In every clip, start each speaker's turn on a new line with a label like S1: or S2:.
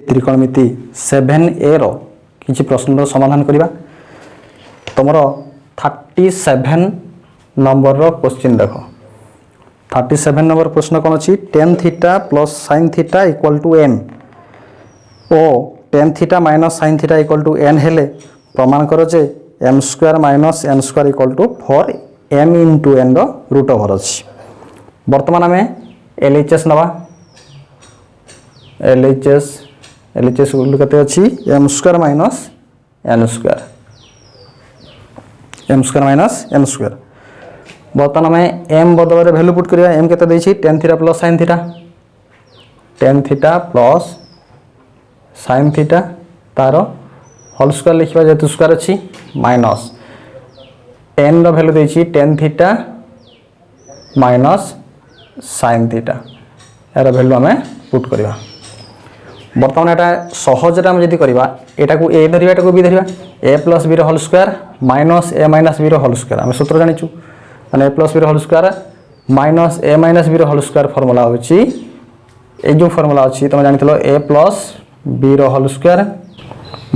S1: त्रिकोणमिति 7a रो किछि प्रश्न समाधान करिबा। तुमर 37 नंबर रो क्वेश्चन देखो। 37 नंबर प्रश्न कौन अच्छी tan theta plus sin theta equal to n ओ tan theta minus sin theta equal to n हेले प्रमाण कर जे m square minus n square equal to 4m into n रो रूट ओवर अच्छी। वर्तमान आम LHS नवा LHS कहते अच्छी m square minus n square m square minus n square. बर्तमान आम m बदल में वैल्यू पुट करिया m केते देछि tan theta plus sin theta tan theta plus sin theta तार होल स्क्वायर लिखिबा जेतु स्क्वायर अछि माइनस n रो वैल्यू देछि tan theta minus sin theta यार वैल्यू आम पुट करिया। बर्तमान एटा सहज आम जदि करवा एटा को a धरिबा एटा को b धरिबा a प्लस b रो whole square minus a minus b रो होल स्क्वायर आम सूत्र जानिचु माने a प्लस b रो whole square minus a minus b रो होल स्क्वायर फार्मूला होची ए जो फार्मूला अछि तुम जानितलो a प्लस b रो whole square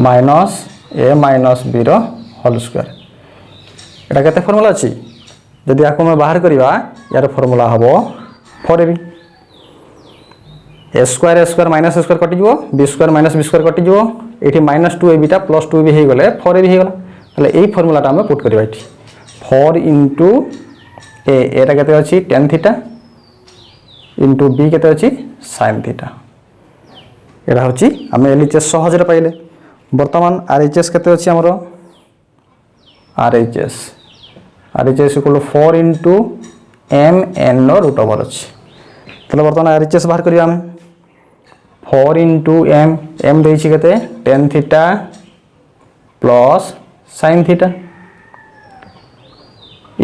S1: minus a minus b रो होल स्क्वायर। एटा केते फार्मूला अछि जदि आको हम बाहर करवा यार फार्मूला हबो 4ab a square minus square कटि जो b square minus b square कटि जो एठी माइनस 2ab टा प्लस 2ab हे गले 4ab हे गला तले एई फार्मूलाटा हम पुट करबा एठी 4 इनटू a एटा केते अछि tan थीटा इनटू b केते अछि sin थीटा। एटा होछि हम LHS सहज रे पाइले। वर्तमान RHS केते अछि हमरो RHS equal 4 into m n नो रूट ओवर अछि। तले वर्तमान RHS बाहर करिया हम 4 इंटू m देछि केते tan theta plus sin theta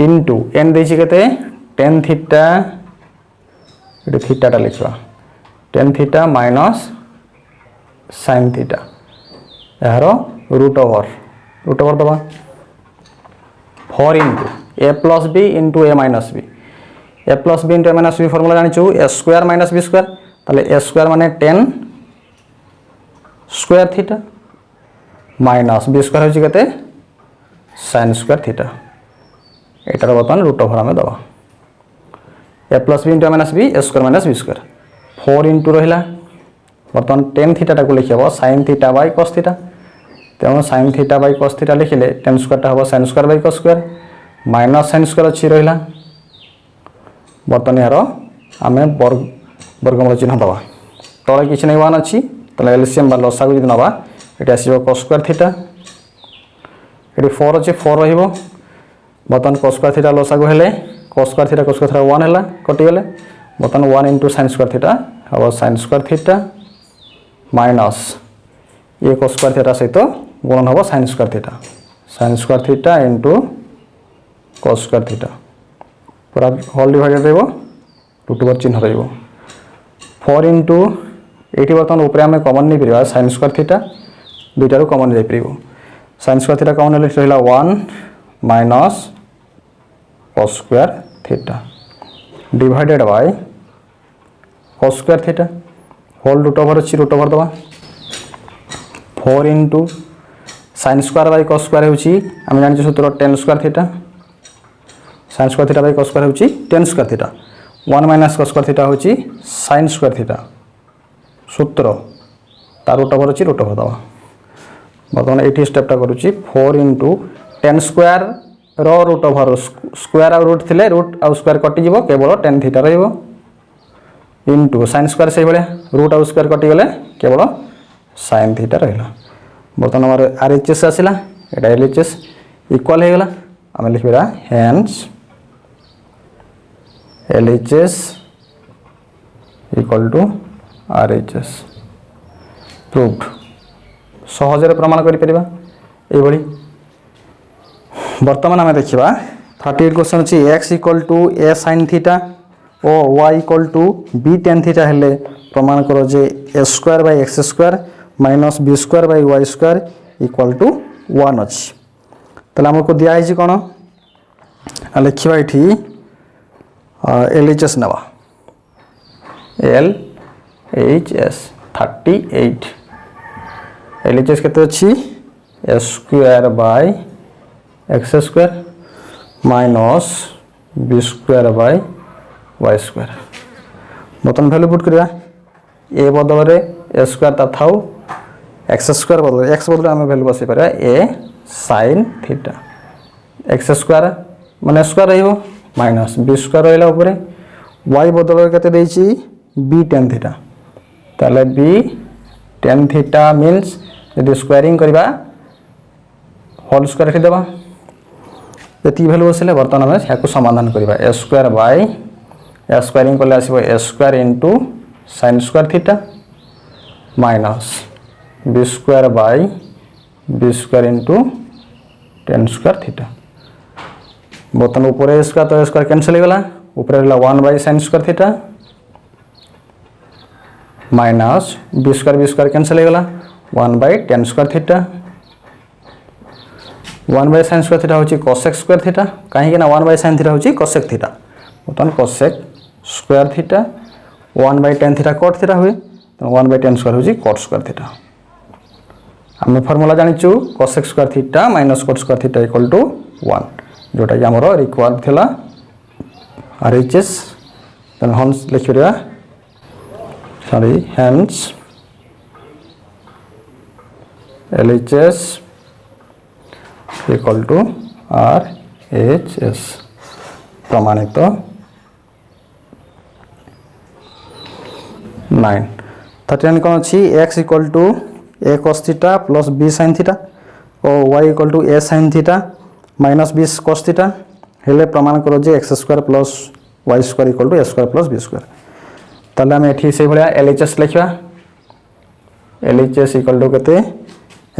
S1: into n देछि केते tan थीटा एटा थीटाटा लिखवा tan theta minus sin theta यार रूट ओवर दबा 4 into a plus b into a minus b a plus b into a minus b formula जानिचु a square minus b square ताले a square माने tan square theta minus b square होछि केते sin square theta एटार बर्तमान root over हमें दबा a plus b into a minus b a square minus b square 4 into रहिला बर्तमान tan थीटा टा को लिखिबो sin theta by cos theta तेनो sin theta by cos theta लिखिले tan स्क्वायर टा हबो sin square by cos square minus sin square अछि रहिला बर्तमान यार आमे वर्गमूल चिन्ह दबा तळे किछ नै 1 अछि तले एलसीएम बा लसागु जदि नबा एटा आसीबो cos स्क्वायर थीटा एटी 4 अछि 4 रहिबो बर्तमान cos स्क्वायर थीटा लसागु हेले cos स्क्वायर थीटा 1 हैला कटि गेले बर्तमान 1 इनटू sin स्क्वायर थीटा हबो sin स्क्वायर थीटा माइनस ये cos स्क्वायर थीटा सहित गुणन हबो sin square theta into cos square theta पूरा होल डिवाइडेड रहइबो रूट ओवर चिन्ह रहइबो 4 इनटू एटी बर्तमान ऊपर आमे कॉमन नै परिबा sin स्क्वायर थीटा दुइटारो कॉमन जाई परिबो sin स्क्वायर थीटा कॉमन ले रहिला 1 minus cos square theta divided by cos square theta whole root over अछि रूट ओवर दबा 4 into sin square by cos square होछि हम जानि सूत्र tan square theta sin square theta by cos square होछि tan square theta 1 minus cos square theta होछि sin square theta सूत्र तार रूट ओवर अछि रूट ओवर दबा बर्तमान एठी स्टेपटा करूछि 4 इनटू tan स्क्वायर रो रूट ओवर स्क्वायर और रूट थिले रूट और स्क्वायर कटि जिवो केवल tan थीटा रहइबो इनटू sin स्क्वायर से बळे रूट और स्क्वायर कटि गेले केवल sin थीटा रहिला। बर्तमान हमर RHS आसिला एटा LHS इक्वल हे गेला हम लिखबेला hence LHS equal to RHS proved सहज रे प्रमाण करि परिबा ए बळी। वर्तमान आमे देखिबा 38 क्वेश्चन अछि x equal to a sin theta और y equal to b tan theta हेले प्रमाण करो जे a square by x square minus b square by y square equal to 1 अछि। तले हमको दिया है कोन लिखिबा एठी LHS नवा LHS 38 एलएचएस केते अछि s square by x square minus b square by y square बतन वैल्यू पुट करिया a बदल रे a स्क्वायर ता थाउ x स्क्वायर बदल x बदल हम वैल्यू बसै परिया a sin theta x square माने स्क्वायर रहइबो माइनस b स्क्वायर रहला ऊपर y बदल केते देछि b tan थीटा ताले b tan थीटा मींस यदि स्क्वायरिंग करबा होल स्क्वायर रखि देबा यति वैल्यू बसले बर्तन हम याको समाधान करबा a square by a squaring करले आसीबो a square into sin square theta minus b square by b square into tan square theta बर्तन ऊपर a स्क्वायर तो a स्क्वायर कैंसिल हो गला ऊपर रहला 1 by sin square theta minus b square cancel हो गला 1 by tan square theta 1 by sin square theta होची cosec स्क्वायर थीटा काहे कि ना 1 बाय sin थीटा होची cosec थीटा बतन cosec square theta 1 by tan theta cot theta हुए तो 1 बाय tan स्क्वायर होची cot स्क्वायर थीटा हम फार्मूला जानिचु cosec square theta minus cot square theta equal to 1 जोटा कि हमरो रिक्वायर्ड थिला RHS then hence लिखिया hence LHS equal to RHS प्रमाणित 9 39 कौन अच्छी x equal to a cos theta plus b sin theta और y equal to a sin theta minus b cos theta हेले प्रमाण करो जे x square plus y square equal to a square plus b square ताले हम एठी से भलिया LHS लिखवा LHS इक्वल टू केते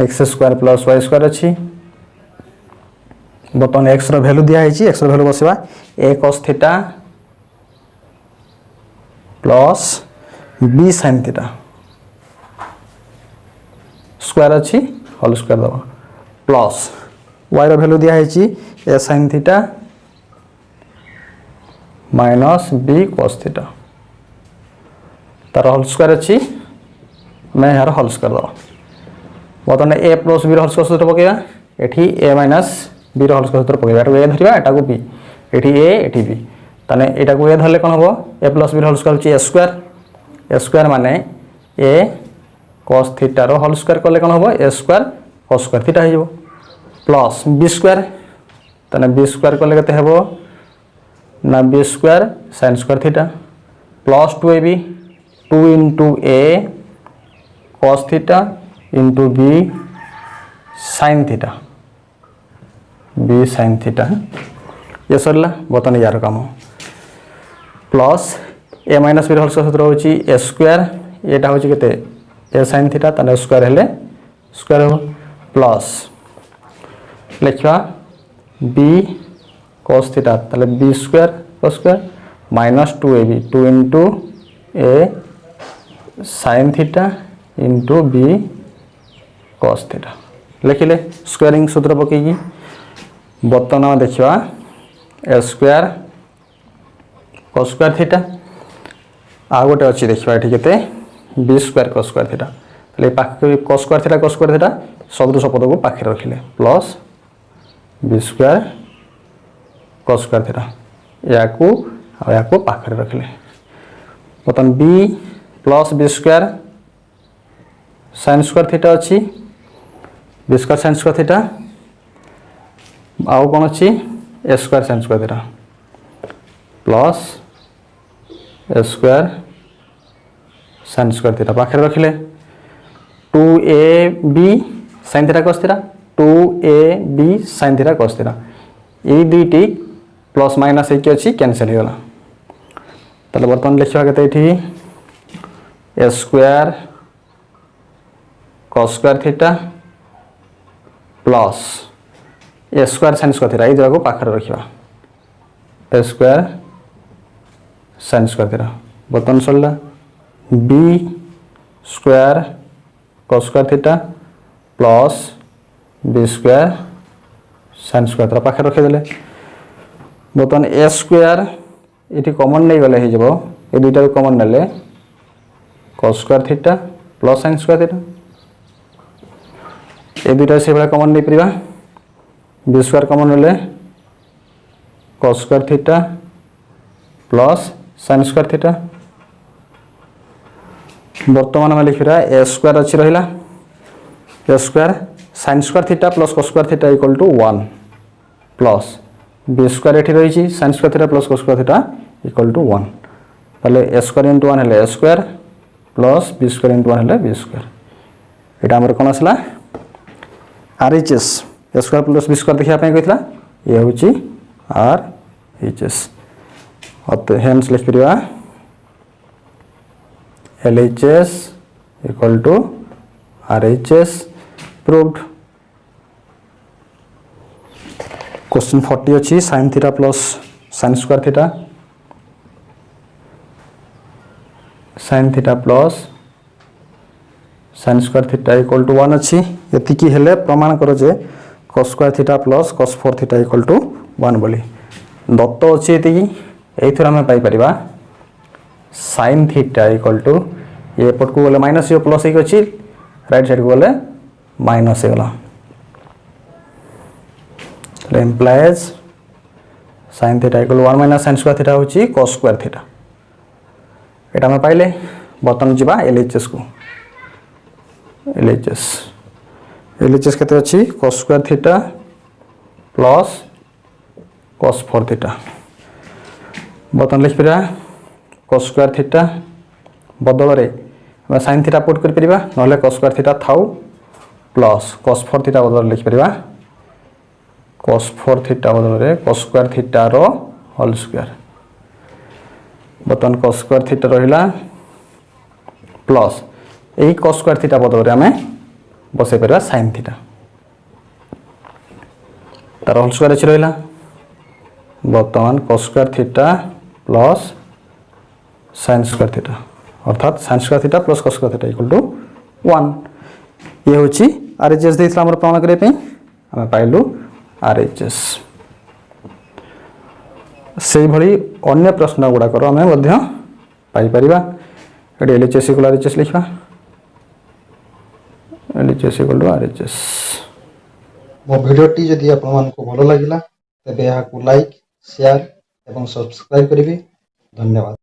S1: x square plus y square अछि बटन x रो वैल्यू दिया हैछि x रो वैल्यू बसबा a cos theta plus b sin theta square अछि होल स्क्वायर दबा प्लस y रो वैल्यू दिया हैछि a sin theta minus b cos theta तार होल स्क्वायर अछि मैं यार होल स्क्वायर दबा बतने a plus b whole square सूत्र पकेबा एठी a minus b whole square सूत्र पकेबा एटा a धरिबा एटा को b एठी a एठी b तने एटा को a धरले कोन हबो a plus b whole square अछि a स्क्वायर माने a cos थीटा रो होल स्क्वायर करले कोन हबो a square cos square theta हिजो प्लस b स्क्वायर तने b स्क्वायर करले कते हबो ना b square sin square theta plus 2ab 2 into a cos theta into b sin theta b sin theta ये सरला बतन यार काम plus a minus b whole सूत्र होची a स्क्वायर एटा होची केते a sin थीटा तने स्क्वायर हेले स्क्वायर हो प्लस लिखवा b cos थीटा तले b square cos square minus 2ab 2 into a sin theta into b cos theta लिखिले स्क्वायरिंग सूत्र पकेगी बर्तमान देखिवा a square cos square theta आ गोटे अछि देखिवा एठी केते b square cos square theta तले पाखे cos स्क्वायर थीटा सदृश पद को पाखे रखिले plus b square cos square theta याको पाखे रखिले बतन b plus b square sin square theta अछि b square sin square theta आउ कोन अछि a square sin square theta plus a square sin square theta पाखे रखिले 2ab sin theta cos theta 2ab sin theta cos theta ए दुईटी plus minus एक अच्छी कैंसिल हो गला तले बर्तमान लिखवा केते एठी a square cos square theta plus a square sin square theta ए जगह को पाखर रखिबा a square sin square theta बर्तमान सरला b square cos square theta plus b square sin square theta पाखर रखि देले बर्तमान a स्क्वायर इटी कॉमन नहीं गले हिजबो ए दुईटा कॉमन नेले cos square theta plus sin square theta ए दुईटा से भाया कमन नहीं परिबा बी स्क्वायर कमन ले cos square theta plus sin square theta वर्तमान में लिखा ए स्क्वायर अच्छी रहा a square sin square theta plus cos square theta equal to 1 plus b square ये रही sin square theta plus cos square theta equal to 1 पहले a square into 1 है a square plus b square into 1 है b square यहाँ आमर कौन आसला R H S a square plus b square देखा कहला ये हूँ आर एच एस हेन्स लिख पार L H S equal to R H S proved question 40 अच्छी sin theta plus sin square theta sin theta plus sin square theta equal to 1 अच्छी ये हेले प्रमाण कर जे cos square theta plus cos 4 theta equal to 1 बोली दत्त अच्छी ये आम पाइपर sin थीटा इक्वल टू ये पट को गले माइनस ये प्लस एक अच्छी राइट साइड को गले माइनस गला implies sin theta equal 1 minus sin square theta होची cos स्क्वायर थीटा एटा हम पाइले बर्तमान जीवा एलएचएस को एलएचएस केते अछि cos square theta plus cos 4 theta बर्तमान लिख पिरा cos स्क्वायर थीटा बदल रे हम sin थीटा पुट कर परिबा नहले cos स्क्वायर थीटा थाउ प्लस cos 4 थीटा बदल लिख परिबा cos 4 थीटा बदल रे cos स्क्वायर थीटा रो होल स्क्वायर बर्तमान cos स्क्वायर थीटा रहिला प्लस यही cos स्क्वायर थीटा बदल रे हमें बसे परिबा sin थीटा तार होल स्क्वायर अछि रहिला बर्तमान cos square theta plus sin square theta अर्थात sin square theta plus cos square theta equal to 1 ये होची आरएचएस देइथला हमर प्रमाण करे पे हम पाइलु आरएचएस से भली अन्य प्रश्न गुड़ाक आम पाइपर ये एलएचएस इक्वल आरएचएस लिखा एलएचएस इक्वल टू आरएचएस
S2: मो भिडियोटी जदि आपको भल लगा तेब यहाँ लाइक शेयर और सब्सक्राइब करेंगे। धन्यवाद।